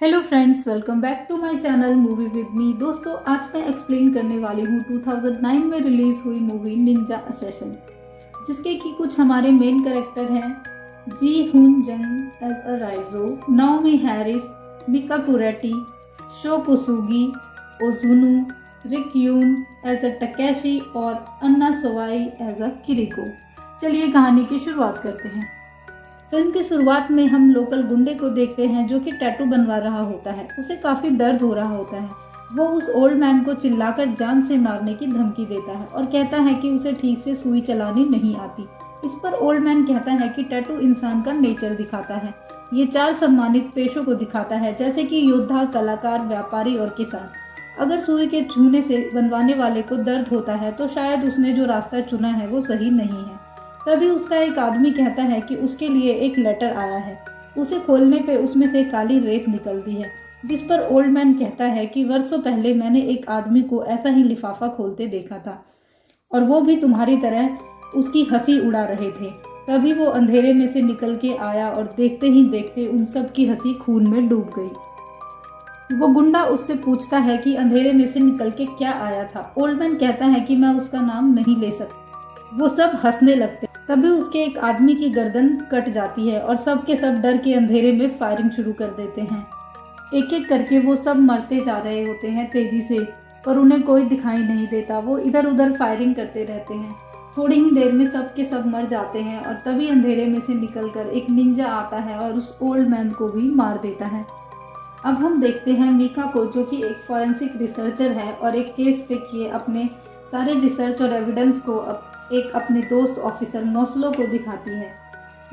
Hello friends, welcome back to my channel movie with me. दोस्तों, आज मैं explain करने वाली हूँ 2009 में रिलीज हुई मूवी निंजा असैसिन, जिसके कि कुछ हमारे मेन कैरेक्टर हैं जी हुन जंग as a Raizo, Naomi Harris, Mika कुरेटी, शो कुसुगी, ओजुनु, रिक यून एज अ टकेशी और अन्ना सवाई एज अ किरिको। चलिए कहानी की शुरुआत करते हैं। फिल्म की शुरुआत में हम लोकल गुंडे को देखते हैं जो कि टैटू बनवा रहा होता है। उसे काफ़ी दर्द हो रहा होता है। वो उस ओल्ड मैन को चिल्लाकर जान से मारने की धमकी देता है और कहता है कि उसे ठीक से सुई चलानी नहीं आती। इस पर ओल्ड मैन कहता है कि टैटू इंसान का नेचर दिखाता है। ये 4 सम्मानित पेशों को दिखाता है, जैसे कि योद्धा, कलाकार, व्यापारी और किसान। अगर सुई के छूने से बनवाने वाले को दर्द होता है तो शायद उसने जो रास्ता चुना है वो सही नहीं है। तभी उसका एक आदमी कहता है कि उसके लिए एक लेटर आया है। उसे खोलने पे उसमें से काली रेत निकलती है, जिस पर ओल्ड मैन कहता है कि वर्षों पहले मैंने एक आदमी को ऐसा ही लिफाफा खोलते देखा था और वो भी तुम्हारी तरह उसकी हंसी उड़ा रहे थे। तभी वो अंधेरे में से निकल के आया और देखते ही देखते उन सब की हंसी खून में डूब गई। वो गुंडा उससे पूछता है कि अंधेरे में से निकल के क्या आया था। ओल्ड मैन कहता है कि मैं उसका नाम नहीं ले सकता। वो सब हंसने लगते। तभी उसके एक आदमी की गर्दन कट जाती है और सब के सब डर के अंधेरे में फायरिंग शुरू कर देते हैं। एक एक करके वो सब मरते जा रहे होते हैं तेजी से, पर उन्हें कोई दिखाई नहीं देता। वो इधर उधर फायरिंग करते रहते हैं। थोड़ी ही देर में सब के सब मर जाते हैं और तभी अंधेरे में से निकलकर एक निंजा आता है और उस ओल्ड मैन को भी मार देता है। अब हम देखते हैं मीका को, जो कि एक फॉरेंसिक रिसर्चर है और एक केस पे किए अपने सारे रिसर्च और एविडेंस को एक अपने दोस्त ऑफिसर मॉस्लो को दिखाती है।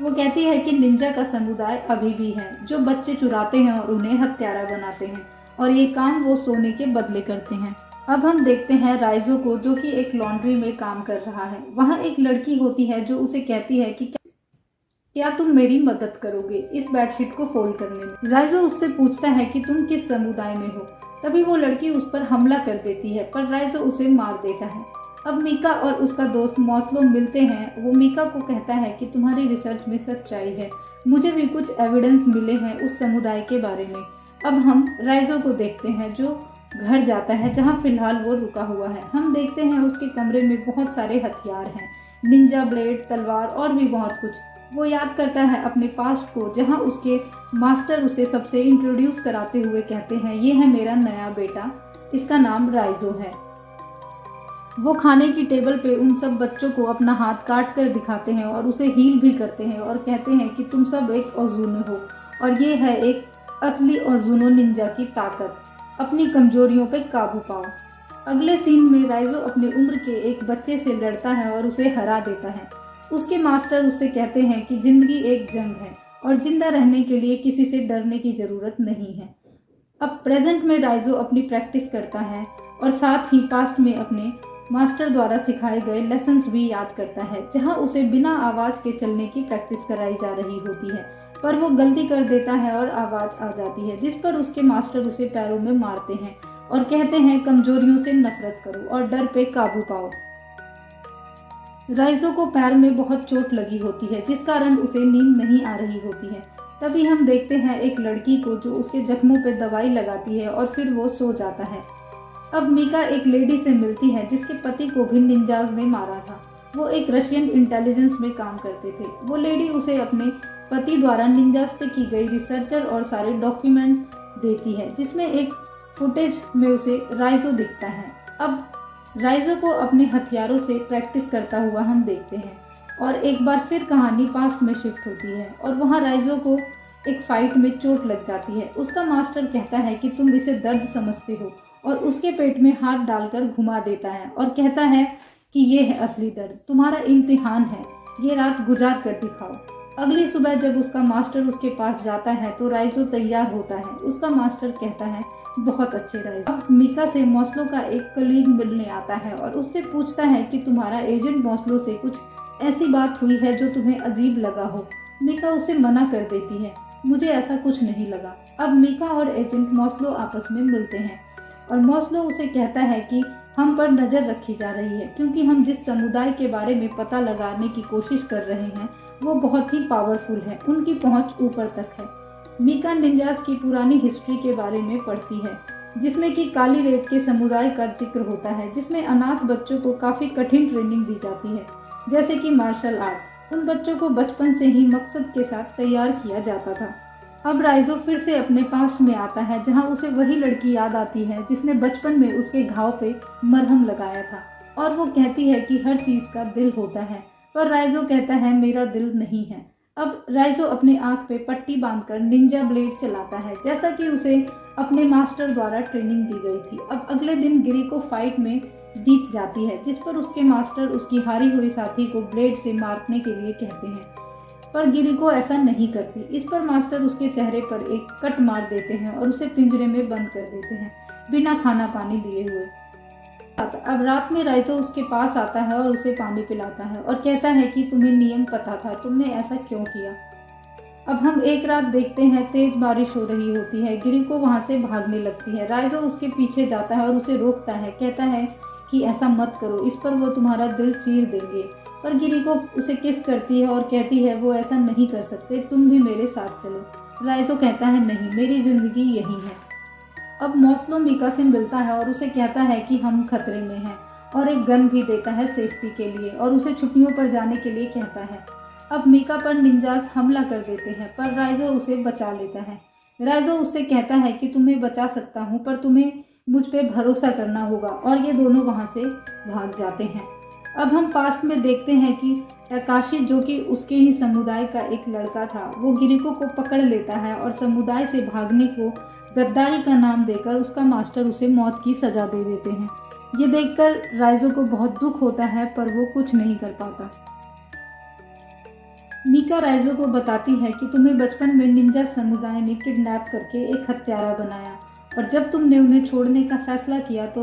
वो कहती है कि निंजा का समुदाय अभी भी है, जो बच्चे चुराते हैं और उन्हें हत्यारा बनाते हैं, और ये काम वो सोने के बदले करते हैं। अब हम देखते हैं राइजो को, जो कि एक लॉन्ड्री में काम कर रहा है। वहाँ एक लड़की होती है जो उसे कहती है कि क्या तुम मेरी मदद करोगे इस बेडशीट को फोल्ड करने में। राइजो उससे पूछता है कि तुम किस समुदाय में हो। तभी वो लड़की उस पर हमला कर देती है, पर राइजो उसे मार देता है। अब मीका और उसका दोस्त मॉस्लो मिलते हैं। वो मीका को कहता है कि तुम्हारी रिसर्च में सच्चाई है, मुझे भी कुछ एविडेंस मिले हैं उस समुदाय के बारे में। अब हम राइजो को देखते हैं, जो घर जाता है जहाँ फिलहाल वो रुका हुआ है। हम देखते हैं उसके कमरे में बहुत सारे हथियार हैं, निंजा ब्लेड, तलवार और भी बहुत कुछ। वो याद करता है अपने पास्ट को, जहाँ उसके मास्टर उसे सबसे इंट्रोड्यूस कराते हुए कहते हैं, ये है मेरा नया बेटा, इसका नाम राइजो है। वो खाने की टेबल पे उन सब बच्चों को अपना हाथ काट कर दिखाते हैं और उसे हील भी करते हैं और कहते हैं कि तुम सब एक ओजुनो हो और ये है एक असली ओजुनो निंजा की ताकत। अपनी कमजोरियों पे काबू पाओ। अगले सीन में राइजो अपनी उम्र के एक बच्चे से लड़ता है और उसे हरा देता है। उसके मास्टर उससे कहते हैं कि जिंदगी एक जंग है और जिंदा रहने के लिए किसी से डरने की जरूरत नहीं है। अब प्रेजेंट में राइजो अपनी प्रैक्टिस करता है और साथ ही पास्ट में अपने मास्टर द्वारा सिखाए गए लेसन्स भी याद करता है, जहां उसे बिना आवाज के चलने की प्रैक्टिस कराई जा रही होती है। पर वो गलती कर देता है और आवाज आ जाती है, जिस पर उसके मास्टर उसे पैरों में मारते हैं और कहते हैं कमजोरियों से नफरत करो और डर पे काबू पाओ। राइजो को पैर में बहुत चोट लगी होती है, जिस कारण उसे नींद नहीं आ रही होती है। तभी हम देखते हैं एक लड़की को, जो उसके जख्मों पे दवाई लगाती है और फिर वो सो जाता है। अब मीका एक लेडी से मिलती है जिसके पति को भी निंजाज ने मारा था। वो एक रशियन इंटेलिजेंस में काम करते थे। वो लेडी उसे अपने पति द्वारा निंजाज पे की गई रिसर्चर और सारे डॉक्यूमेंट देती है, जिसमें एक फुटेज में उसे राइजो दिखता है। अब राइजो को अपने हथियारों से प्रैक्टिस करता हुआ हम देखते हैं और एक बार फिर कहानी पास्ट में शिफ्ट होती है और वहाँ राइजो को एक फाइट में चोट लग जाती है। उसका मास्टर कहता है कि तुम इसे दर्द समझते हो और उसके पेट में हाथ डालकर घुमा देता है और कहता है कि ये है असली दर्द, तुम्हारा इम्तिहान है, ये रात गुजार कर दिखाओ। अगली सुबह जब उसका मास्टर उसके पास जाता है तो राइजो तैयार होता है। उसका मास्टर कहता है, बहुत अच्छे राइजो। अब मीका से मॉस्लो का एक कलीग मिलने आता है और उससे पूछता है कि तुम्हारा एजेंट मॉस्लो से कुछ ऐसी बात हुई है जो तुम्हें अजीब लगा हो। मीका उसे मना कर देती है, मुझे ऐसा कुछ नहीं लगा। अब मीका और एजेंट मॉस्लो आपस में मिलते हैं और मॉस्लो उसे कहता है कि हम पर नज़र रखी जा रही है, क्योंकि हम जिस समुदाय के बारे में पता लगाने की कोशिश कर रहे हैं वो बहुत ही पावरफुल है, उनकी पहुंच ऊपर तक है। मीका निंजास की पुरानी हिस्ट्री के बारे में पढ़ती है, जिसमें कि काली रेत के समुदाय का जिक्र होता है, जिसमें अनाथ बच्चों को काफ़ी कठिन ट्रेनिंग दी जाती है, जैसे कि मार्शल आर्ट। उन बच्चों को बचपन से ही मकसद के साथ तैयार किया जाता था। अब राइजो फिर से अपने पास्ट में आता है, जहां उसे वही लड़की याद आती है जिसने बचपन में उसके घाव पे मरहम लगाया था, और वो कहती है कि हर चीज़ का दिल होता है, पर राइजो कहता है मेरा दिल नहीं है। अब राइजो अपने आँख पे पट्टी बांधकर निंजा ब्लेड चलाता है, जैसा कि उसे अपने मास्टर द्वारा ट्रेनिंग दी गई थी। अब अगले दिन गिरिको फाइट में जीत जाती है, जिस पर उसके मास्टर उसकी हारी हुई साथी को ब्लेड से मारने के लिए कहते हैं, पर गिरिको ऐसा नहीं करती। इस पर मास्टर उसके चेहरे पर एक कट मार देते हैं और उसे पिंजरे में बंद कर देते हैं, बिना खाना पानी दिए हुए। अब रात में राइजो उसके पास आता है और उसे पानी पिलाता है और कहता है कि तुम्हें नियम पता था, तुमने ऐसा क्यों किया। अब हम एक रात देखते हैं, तेज बारिश हो रही होती है। गिरिको वहां से भागने लगती है। राइजो उसके पीछे जाता है और उसे रोकता है, कहता है कि ऐसा मत करो, इस पर वो तुम्हारा दिल चीर देंगे। पर गिरिको उसे किस करती है और कहती है वो ऐसा नहीं कर सकते, तुम भी मेरे साथ चलो। राइजो कहता है नहीं, मेरी जिंदगी यही है। अब मौसलो मीका से मिलता है और उसे कहता है कि हम खतरे में हैं, और एक गन भी देता है सेफ्टी के लिए, और उसे छुट्टियों पर जाने के लिए कहता है। अब मीका पर निंजास हमला कर देते हैं, पर राइजो उसे बचा लेता है। राइजो उससे कहता है कि तुम्हें बचा सकता हूँ, पर तुम्हें मुझ पे भरोसा करना होगा, और ये दोनों वहाँ से भाग जाते हैं। अब हम पास्ट में देखते हैं कि तकाशी, जो कि उसके ही समुदाय का एक लड़का था, वो गिरिको को पकड़ लेता है और समुदाय से भागने को गद्दारी का नाम देकर उसका मास्टर उसे मौत की सज़ा दे देते हैं। ये देखकर राइजो को बहुत दुख होता है, पर वो कुछ नहीं कर पाता। मीका राइजो को बताती है कि तुम्हें बचपन में निंजा समुदाय ने किडनैप करके एक हत्यारा बनाया, और जब तुमने उन्हें छोड़ने का फैसला किया तो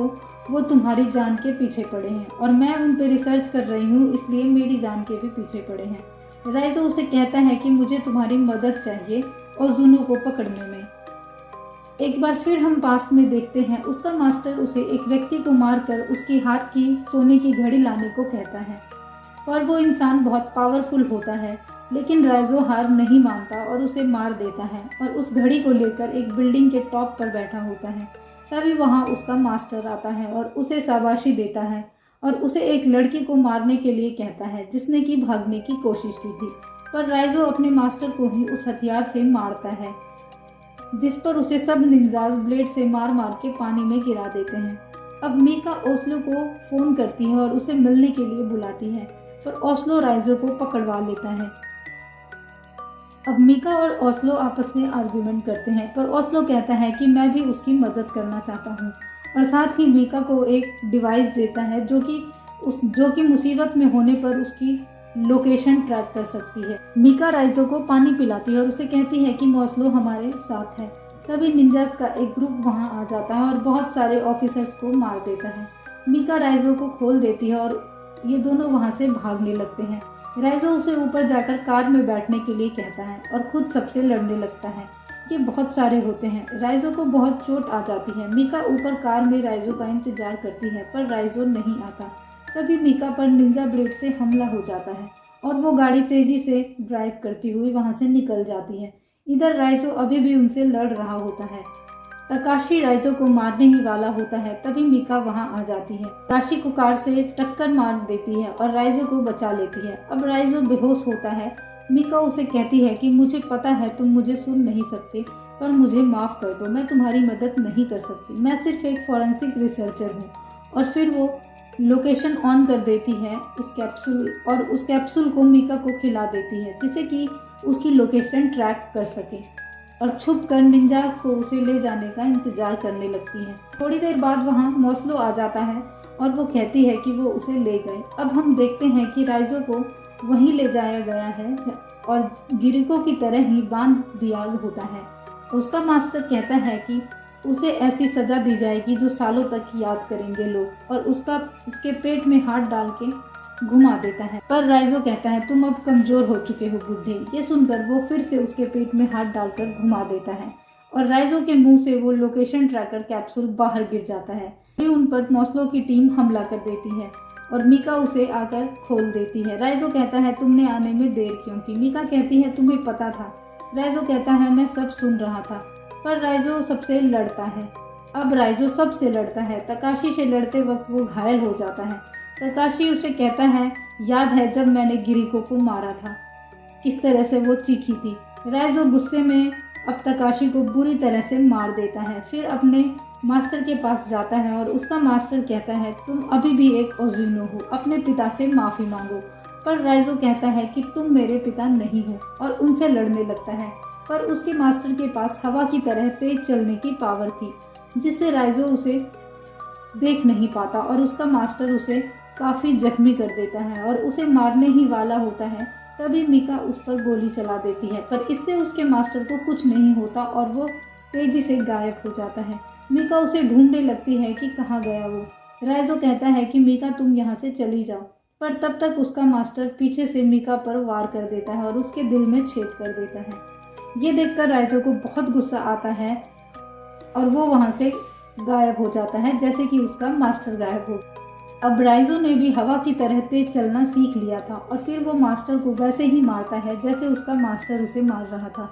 वो तुम्हारी जान के पीछे पड़े हैं, और मैं उन पर रिसर्च कर रही हूँ, इसलिए मेरी जान के भी पीछे पड़े हैं। राइजो उसे कहता है कि मुझे तुम्हारी मदद चाहिए ओजुनो को पकड़ने में। एक बार फिर हम पास्ट में देखते हैं, उसका मास्टर उसे एक व्यक्ति को मारकर उसके हाथ की सोने की घड़ी लाने को कहता है, और वो इंसान बहुत पावरफुल होता है, लेकिन राइजो हार नहीं मानता और उसे मार देता है, और उस घड़ी को लेकर एक बिल्डिंग के टॉप पर बैठा होता है। तभी वहाँ उसका मास्टर आता है और उसे शाबाशी देता है, और उसे एक लड़की को मारने के लिए कहता है जिसने कि भागने की कोशिश की थी, पर राइजो अपने मास्टर को ही उस हथियार से मारता है, जिस पर उसे सब निंजास ब्लेड से मार मार के पानी में गिरा देते हैं। अब मीका ओस्लो को फ़ोन करती है और उसे मिलने के लिए बुलाती है, पर ओस्लो राइजो को पकड़वा लेता है। अब मीका और ओस्लो आपस में आर्ग्यूमेंट करते हैं, पर ओस्लो कहता है कि मैं भी उसकी मदद करना चाहता हूँ, और साथ ही मीका को एक डिवाइस देता है जो कि मुसीबत में होने पर उसकी लोकेशन ट्रैक कर सकती है। मीका राइजो को पानी पिलाती है और उसे कहती है कि ओस्लो हमारे साथ है। तभी निंजास का एक ग्रुप वहाँ आ जाता है और बहुत सारे ऑफिसर्स को मार देता है। मीका राइजो को खोल देती है और ये दोनों वहाँ से भागने लगते हैं। राइजो उसे ऊपर जाकर कार में बैठने के लिए कहता है और खुद सबसे लड़ने लगता है। ये बहुत सारे होते हैं। राइजो को बहुत चोट आ जाती है। मीका ऊपर कार में राइजो का इंतजार करती है, पर राइजो नहीं आता। तभी मीका पर निंजा ब्लेड से हमला हो जाता है और वो गाड़ी तेजी से ड्राइव करती हुई वहाँ से निकल जाती है। इधर राइजो अभी भी उनसे लड़ रहा होता है। तकाशी राइजो को मारने ही वाला होता है, तभी मीका वहां आ जाती है। तकाशी को कार से टक्कर मार देती है और राइजो को बचा लेती है। अब राइजो बेहोश होता है। मीका उसे कहती है कि मुझे पता है तुम मुझे सुन नहीं सकते, पर मुझे माफ़ कर दो, मैं तुम्हारी मदद नहीं कर सकती, मैं सिर्फ एक फॉरेंसिक रिसर्चर हूँ। और फिर वो लोकेशन ऑन कर देती है उस कैप्सूल, और उस कैप्सूल को मीका को खिला देती है, जिससे कि उसकी लोकेशन ट्रैक कर सके, और छुप कर निंजास को उसे ले जाने का इंतजार करने लगती है। थोड़ी देर बाद वहाँ मौसलो आ जाता है और वो कहती है कि वो उसे ले गए। अब हम देखते हैं कि राइजो को वहीं ले जाया गया है और गिरिको की तरह ही बांध दिया होता है। उसका मास्टर कहता है कि उसे ऐसी सज़ा दी जाएगी जो सालों तक याद करेंगे लोग, और उसके पेट में हाथ डाल के घुमा देता है। पर राइजो कहता है तुम अब कमज़ोर हो चुके हो बूढ़े। ये सुनकर वो फिर से उसके पेट में हाथ डालकर घुमा देता है और राइजो के मुंह से वो लोकेशन ट्रैकर कैप्सूल बाहर गिर जाता है। फिर उन पर मौसलो की टीम हमला कर देती है और मीका उसे आकर खोल देती है। राइजो कहता है तुमने आने में देर क्यों की। मीका कहती है तुम्हें पता था राइजो कहता है मैं सब सुन रहा था, पर राइजो सबसे लड़ता है। अब राइजो सबसे लड़ता है। तकाशी से लड़ते वक्त वो घायल हो जाता है। तकाशी उसे कहता है याद है जब मैंने गिरिको को मारा था, किस तरह से वो चीखी थी। राइजो गुस्से में अब तकाशी को बुरी तरह से मार देता है। फिर अपने मास्टर के पास जाता है और उसका मास्टर कहता है तुम अभी भी एक ओजुनो हो, अपने पिता से माफ़ी मांगो। पर राइजो कहता है कि तुम मेरे पिता नहीं हो और उनसे लड़ने लगता है। पर उसके मास्टर के पास हवा की तरह तेज चलने की पावर थी, जिससे राइजो उसे देख नहीं पाता और उसका मास्टर उसे काफ़ी जख्मी कर देता है और उसे मारने ही वाला होता है। तभी मीका उस पर गोली चला देती है, पर इससे उसके मास्टर को कुछ नहीं होता और वो तेजी से गायब हो जाता है। मीका उसे ढूंढने लगती है कि कहाँ गया वो। राइजो कहता है कि मीका तुम यहाँ से चली जाओ, पर तब तक उसका मास्टर पीछे से मीका पर वार कर देता है और उसके दिल में छेद कर देता है। ये देखकर राइजो को बहुत गुस्सा आता है और वो वहाँ से गायब हो जाता है, जैसे कि उसका मास्टर गायब हो। अब राइजो ने भी हवा की तरह तेज चलना सीख लिया था और फिर वो मास्टर को वैसे ही मारता है जैसे उसका मास्टर उसे मार रहा था।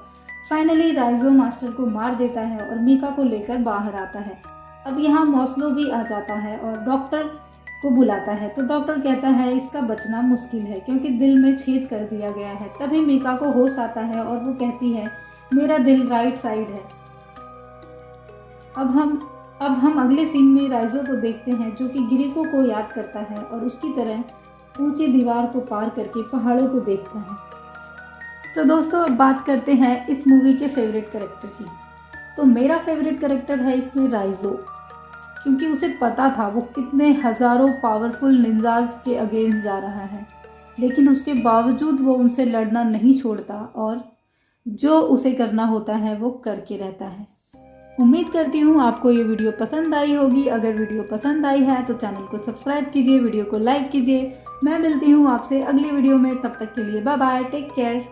फाइनली राइजो मास्टर को मार देता है और मीका को लेकर बाहर आता है। अब यहाँ मौसलो भी आ जाता है और डॉक्टर को बुलाता है, तो डॉक्टर कहता है इसका बचना मुश्किल है क्योंकि दिल में छेद कर दिया गया है। तभी मीका को होश आता है और वो कहती है मेरा दिल राइट साइड है। अब हम अगले सीन में राइजो को देखते हैं जो कि गिरिको को याद करता है और उसकी तरह ऊंची दीवार को पार करके पहाड़ों को देखता है। तो दोस्तों अब बात करते हैं इस मूवी के फेवरेट कैरेक्टर की। तो मेरा फेवरेट कैरेक्टर है इसमें राइजो, क्योंकि उसे पता था वो कितने हज़ारों पावरफुल निंजाज के अगेंस्ट जा रहा है, लेकिन उसके बावजूद वो उनसे लड़ना नहीं छोड़ता और जो उसे करना होता है वो करके रहता है। उम्मीद करती हूँ आपको ये वीडियो पसंद आई होगी। अगर वीडियो पसंद आई है तो चैनल को सब्सक्राइब कीजिए, वीडियो को लाइक कीजिए। मैं मिलती हूँ आपसे अगली वीडियो में, तब तक के लिए बाय बाय, टेक केयर।